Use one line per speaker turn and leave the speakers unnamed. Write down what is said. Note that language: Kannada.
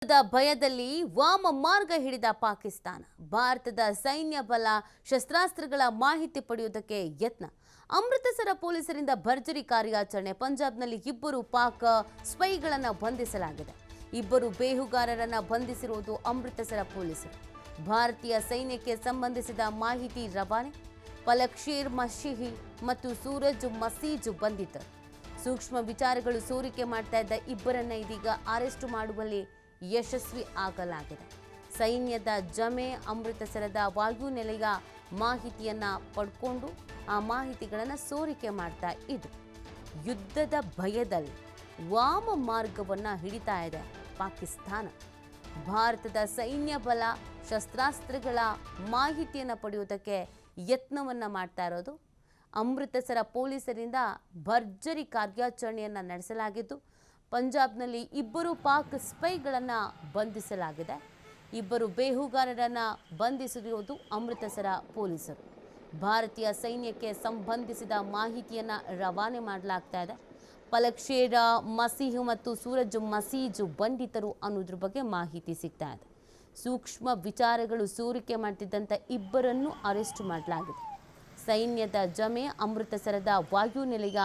ಭಯದಲ್ಲಿ ವಾಮ ಮಾರ್ಗ ಹಿಡಿದ ಪಾಕಿಸ್ತಾನ ಭಾರತದ ಸೈನ್ಯ ಬಲ ಶಸ್ತ್ರಾಸ್ತ್ರಗಳ ಮಾಹಿತಿ ಪಡೆಯುವುದಕ್ಕೆ ಯತ್ನ. ಅಮೃತಸರ ಪೊಲೀಸರಿಂದ ಭರ್ಜರಿ ಕಾರ್ಯಾಚರಣೆ. ಪಂಜಾಬ್ನಲ್ಲಿ ಇಬ್ಬರು ಪಾಕ್ ಸ್ಪೈಗಳನ್ನು ಬಂಧಿಸಲಾಗಿದೆ. ಇಬ್ಬರು ಬೇಹುಗಾರರನ್ನ ಬಂಧಿಸಿರುವುದು ಅಮೃತಸರ ಪೊಲೀಸರು. ಭಾರತೀಯ ಸೈನ್ಯಕ್ಕೆ ಸಂಬಂಧಿಸಿದ ಮಾಹಿತಿ ರವಾನೆ. ಪಲಕ್ ಶೇರ್ ಮಶೀಹಿ ಮತ್ತು ಸೂರಜ್ ಮಸೀಜ್ ಬಂಧಿತರು. ಸೂಕ್ಷ್ಮ ವಿಚಾರಗಳು ಸೋರಿಕೆ ಮಾಡ್ತಾ ಇದ್ದ ಇಬ್ಬರನ್ನ ಇದೀಗ ಅರೆಸ್ಟ್ ಮಾಡುವಲ್ಲಿ ಯಶಸ್ವಿ ಆಗಲಾಗಿದೆ. ಸೈನ್ಯದ ಜಮೆ ಅಮೃತಸರದ ವಾಯುನೆಲೆಯ ಮಾಹಿತಿಯನ್ನ ಪಡ್ಕೊಂಡು ಆ ಮಾಹಿತಿಗಳನ್ನು ಸೋರಿಕೆ ಮಾಡ್ತಾ ಇದ್ರು. ಯುದ್ಧದ ಭಯದಲ್ಲಿ ವಾಮ ಮಾರ್ಗವನ್ನ ಹಿಡಿತಾ ಇದೆ ಪಾಕಿಸ್ತಾನ. ಭಾರತದ ಸೈನ್ಯ ಬಲ ಶಸ್ತ್ರಾಸ್ತ್ರಗಳ ಮಾಹಿತಿಯನ್ನು ಪಡೆಯುವುದಕ್ಕೆ ಯತ್ನವನ್ನ ಮಾಡ್ತಾ ಇರೋದು. ಅಮೃತಸರ ಪೊಲೀಸರಿಂದ ಭರ್ಜರಿ ಕಾರ್ಯಾಚರಣೆಯನ್ನು ನಡೆಸಲಾಗಿದ್ದು, ಪಂಜಾಬ್ನಲ್ಲಿ ಇಬ್ಬರು ಪಾಕ್ ಸ್ಪೈಗಳನ್ನು ಬಂಧಿಸಲಾಗಿದೆ. ಇಬ್ಬರು ಬೇಹುಗಾರರನ್ನು ಬಂಧಿಸಿರುವುದು ಅಮೃತಸರ ಪೊಲೀಸರು. ಭಾರತೀಯ ಸೈನ್ಯಕ್ಕೆ ಸಂಬಂಧಿಸಿದ ಮಾಹಿತಿಯನ್ನು ರವಾನೆ ಮಾಡಲಾಗ್ತಾ ಇದೆ. ಪಲಕ್ ಶೇರ್ ಮಸೀಹ್ ಮತ್ತು ಸೂರಜ್ ಮಸೀಜ್ ಬಂಧಿತರು ಅನ್ನೋದ್ರ ಬಗ್ಗೆ ಮಾಹಿತಿ ಸಿಗ್ತಾ ಇದೆ. ಸೂಕ್ಷ್ಮ ವಿಚಾರಗಳು ಸೋರಿಕೆ ಮಾಡ್ತಿದ್ದಂಥ ಇಬ್ಬರನ್ನು ಅರೆಸ್ಟ್ ಮಾಡಲಾಗಿದೆ. ಸೈನ್ಯದ ಜಮೆ ಅಮೃತಸರದ ವಾಯುನೆಲೆಯ